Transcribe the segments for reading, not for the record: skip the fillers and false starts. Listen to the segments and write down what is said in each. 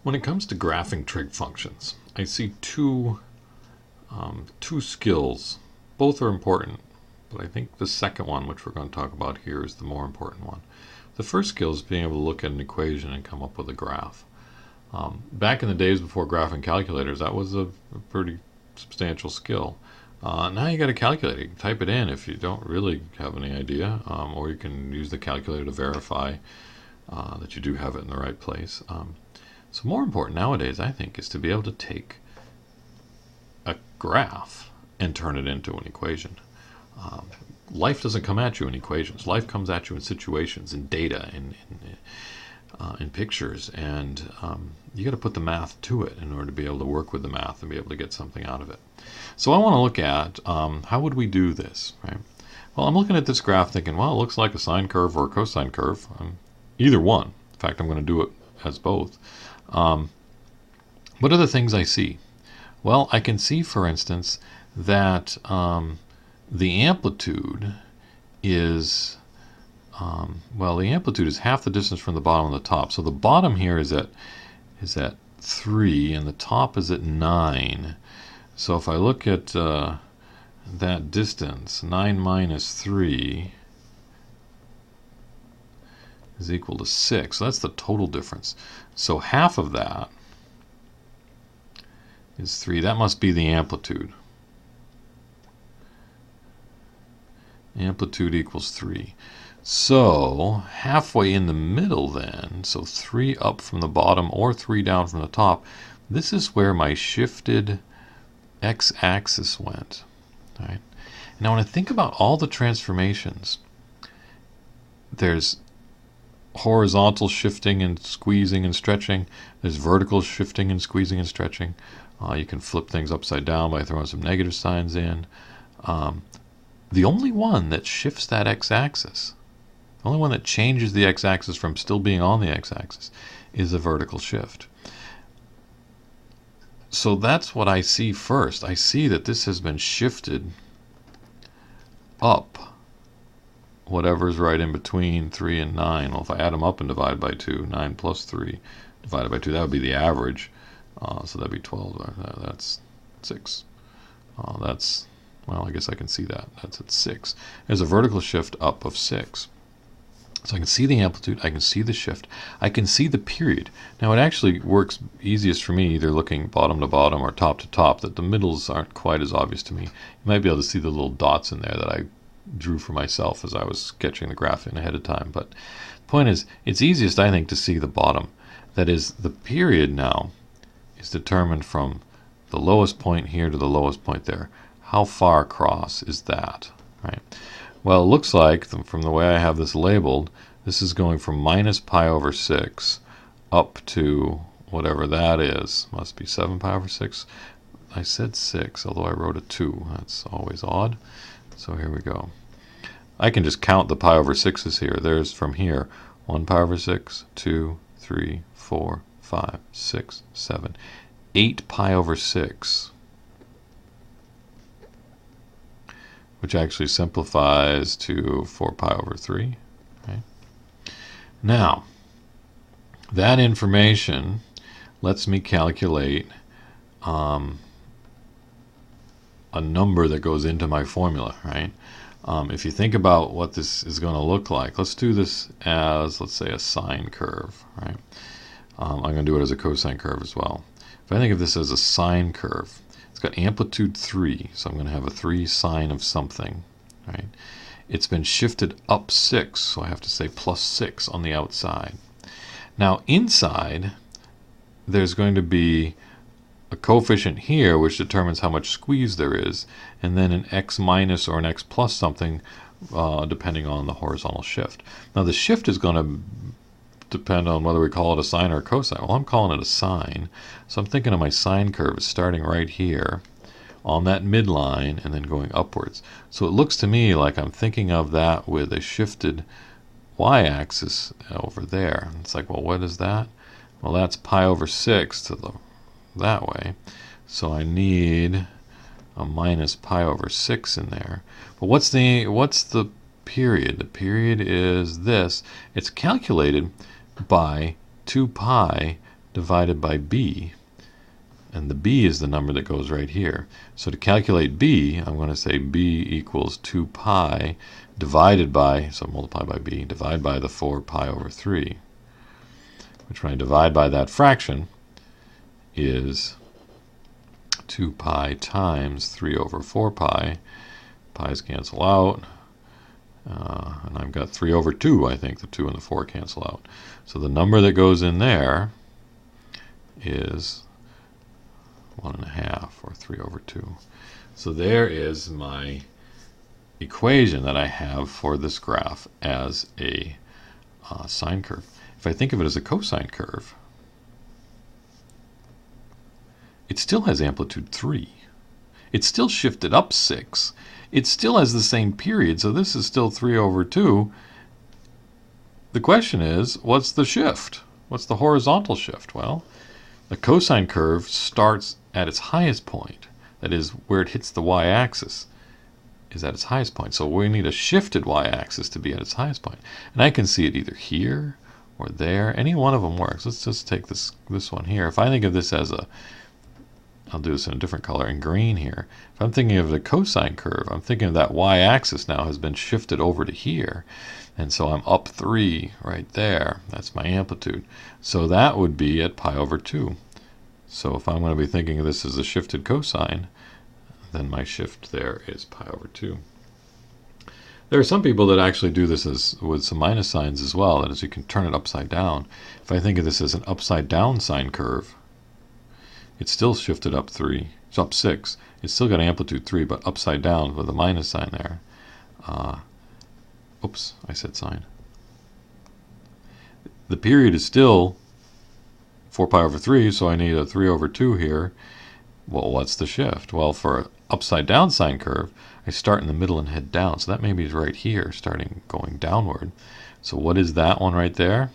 When it comes to graphing trig functions, I see two skills. Both are important, but I think the second one, which we're going to talk about here, is the more important one. The first skill is being able to look at an equation and come up with a graph. Back in the days before graphing calculators, that was a pretty substantial skill. Now you got a calculator. You can type it in if you don't really have any idea, or you can use the calculator to verify that you do have it in the right place. So more important nowadays, I think, is to be able to take a graph and turn it into an equation. Life doesn't come at you in equations. Life comes at you in situations, in data, in pictures, and you got to put the math to it in order to be able to work with the math and be able to get something out of it. So I want to look at how would we do this, right? Well, I'm looking at this graph thinking, well, it looks like a sine curve or a cosine curve. Either one. In fact, I'm going to do it as both. What are the things I see? Well, I can see, for instance, that the amplitude is the amplitude is half the distance from the bottom to the top. So the bottom here is at 3 and the top is at 9. So if I look at that distance, 9 minus 3 is equal to 6. So that's the total difference. So half of that is 3. That must be the amplitude. Amplitude equals 3. So halfway in the middle then, so 3 up from the bottom or 3 down from the top, this is where my shifted x-axis went. All right? Now when I think about all the transformations, there's horizontal shifting and squeezing and stretching. There's vertical shifting and squeezing and stretching. You can flip things upside down by throwing some negative signs in. The only one that shifts that x-axis, the only one that changes the x-axis from still being on the x-axis, is a vertical shift. So that's what I see first. I see that this has been shifted up, whatever's right in between 3 and 9. Well, if I add them up and divide by 2, 9 plus 3 divided by 2, that would be the average. So that'd be 12. That's 6. Well, I guess I can see that. That's at 6. There's a vertical shift up of 6. So I can see the amplitude, I can see the shift, I can see the period. Now it actually works easiest for me either looking bottom to bottom or top to top, that the middles aren't quite as obvious to me. You might be able to see the little dots in there that I drew for myself as I was sketching the graph in ahead of time. But the point is, it's easiest, I think, to see the bottom. That is, the period now is determined from the lowest point here to the lowest point there. How far across is that, right? Well, it looks like, from the way I have this labeled, this is going from minus pi over 6 up to whatever that is. Must be 7 pi over 6. I said 6, although I wrote a 2. That's always odd. So here we go. I can just count the pi over 6's here. There's from here 1 pi over 6, 2, 3, 4, 5, 6, 7, 8 pi over 6. Which actually simplifies to 4 pi over 3. Right? Now, that information lets me calculate a number that goes into my formula. Right? If you think about what this is going to look like, let's do this as, let's say, a sine curve. Right? I'm going to do it as a cosine curve as well. If I think of this as a sine curve, it's got amplitude 3, so I'm going to have a 3 sine of something, right? It's been shifted up 6, so I have to say plus 6 on the outside. Now inside, there's going to be a coefficient here which determines how much squeeze there is, and then an x minus or an x plus something depending on the horizontal shift. Now the shift is going to depend on whether we call it a sine or a cosine. Well, I'm calling it a sine, so I'm thinking of my sine curve as starting right here on that midline and then going upwards. So it looks to me like I'm thinking of that with a shifted y-axis over there. It's like, well, what is that? Well, that's pi over 6 to that way. So I need a minus pi over 6 in there. But what's the period? The period is this. It's calculated by 2 pi divided by b. And the b is the number that goes right here. So to calculate b, I'm going to say b equals 2 pi divided by, so multiply by b, divided by the 4 pi over 3. Which when I divide by that fraction is 2 pi times 3 over 4 pi. Pi's cancel out. And I've got 3 over 2, I think. The 2 and the 4 cancel out. So the number that goes in there is 1.5, or 3 over 2. So there is my equation that I have for this graph as a sine curve. If I think of it as a cosine curve, it still has amplitude 3. It's still shifted up 6. It still has the same period, so this is still 3 over 2. The question is, what's the shift? What's the horizontal shift? Well, the cosine curve starts at its highest point. That is, where it hits the y-axis is at its highest point. So we need a shifted y-axis to be at its highest point. And I can see it either here or there. Any one of them works. Let's just take this one here. If I think of this as a, I'll do this in a different color, in green here. If I'm thinking of the cosine curve, I'm thinking of that y-axis now has been shifted over to here. And so I'm up 3 right there. That's my amplitude. So that would be at pi over 2. So if I'm going to be thinking of this as a shifted cosine, then my shift there is pi over 2. There are some people that actually do this with some minus signs as well. That is, you can turn it upside down. If I think of this as an upside down sine curve, it's still shifted up 3. It's up 6. It's still got amplitude 3, but upside down with a minus sign there. Oops, I said sine. The period is still 4 pi over 3, so I need a 3 over 2 here. Well, what's the shift? Well, for an upside down sine curve, I start in the middle and head down. So that maybe is right here, starting going downward. So what is that one right there?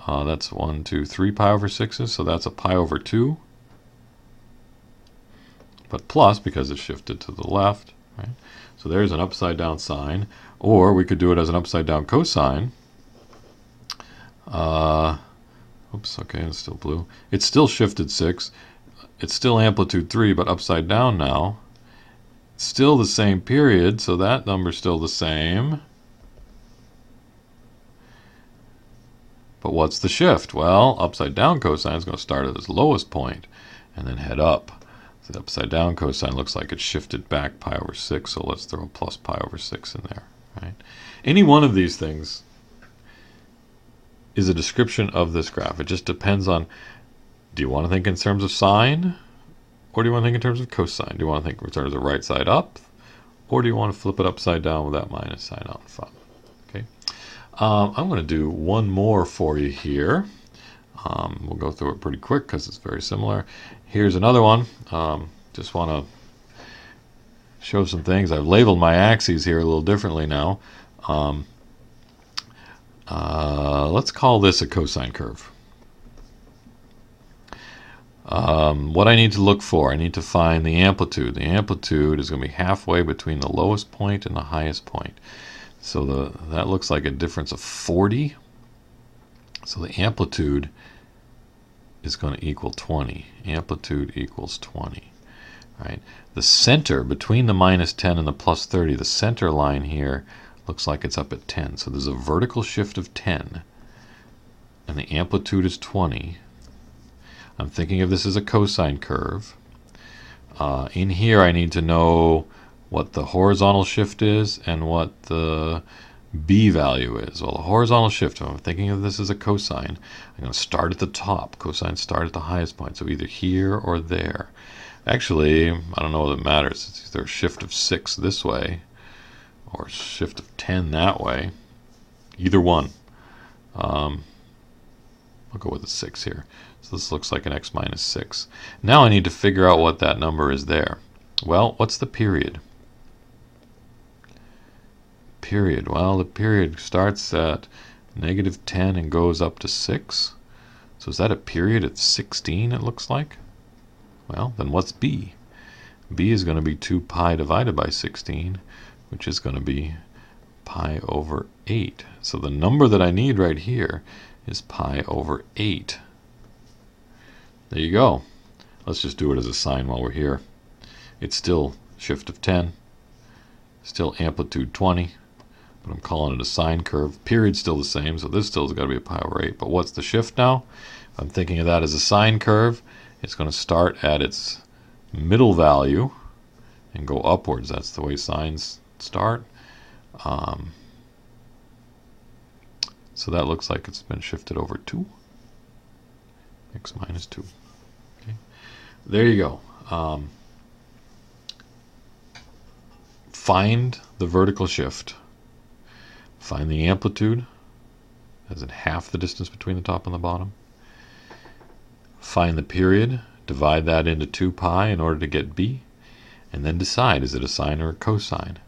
That's 1, 2, 3 pi over 6s, so that's a pi over 2. But plus, because it's shifted to the left. Right? So there's an upside down sine. Or we could do it as an upside down cosine. Oops, okay, it's still blue. It's still shifted 6. It's still amplitude 3, but upside down now. It's still the same period, so that number's still the same. But what's the shift? Well, upside down cosine is going to start at its lowest point and then head up. So the upside down cosine looks like it's shifted back pi over 6, so let's throw plus pi over 6 in there. Right? Any one of these things is a description of this graph. It just depends on, do you want to think in terms of sine, or do you want to think in terms of cosine? Do you want to think in terms of right side up, or do you want to flip it upside down with that minus sign out in front? Okay. I'm going to do one more for you here. We'll go through it pretty quick because it's very similar. Here's another one. Just want to show some things. I've labeled my axes here a little differently now. Let's call this a cosine curve. What I need to look for, I need to find the amplitude. The amplitude is going to be halfway between the lowest point and the highest point. So that looks like a difference of 40. So the amplitude is going to equal 20. Amplitude equals 20. Right? The center between the minus 10 and the plus 30, the center line here looks like it's up at 10. So there's a vertical shift of 10. And the amplitude is 20. I'm thinking of this as a cosine curve. In here I need to know what the horizontal shift is and what the b value is. Well, the horizontal shift, if I'm thinking of this as a cosine, I'm going to start at the top. Cosines start at the highest point, so either here or there. Actually, I don't know what it matters. It's either a shift of 6 this way or a shift of 10 that way. Either one. I'll go with a 6 here. So this looks like an x minus 6. Now I need to figure out what that number is there. Well, what's the period? Period. Well, the period starts at negative 10 and goes up to 6. So is that a period at 16, it looks like? Well, then what's b? b is going to be 2 pi divided by 16, which is going to be pi over 8. So the number that I need right here is pi over 8. There you go. Let's just do it as a sine while we're here. It's still shift of 10, still amplitude 20, but I'm calling it a sine curve. Period's still the same, so this still's got to be a pi over 8. But what's the shift now? If I'm thinking of that as a sine curve, it's going to start at its middle value and go upwards. That's the way sines start. So that looks like it's been shifted over 2. X minus 2. Okay. There you go. Find the vertical shift. Find the amplitude, as in half the distance between the top and the bottom. Find the period, divide that into 2 pi in order to get b, and then decide, is it a sine or a cosine?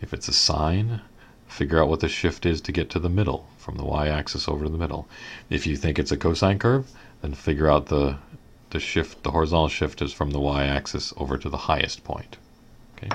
If it's a sine, figure out what the shift is to get to the middle, from the y-axis over to the middle. If you think it's a cosine curve, then figure out the shift, the horizontal shift is from the y-axis over to the highest point. Okay.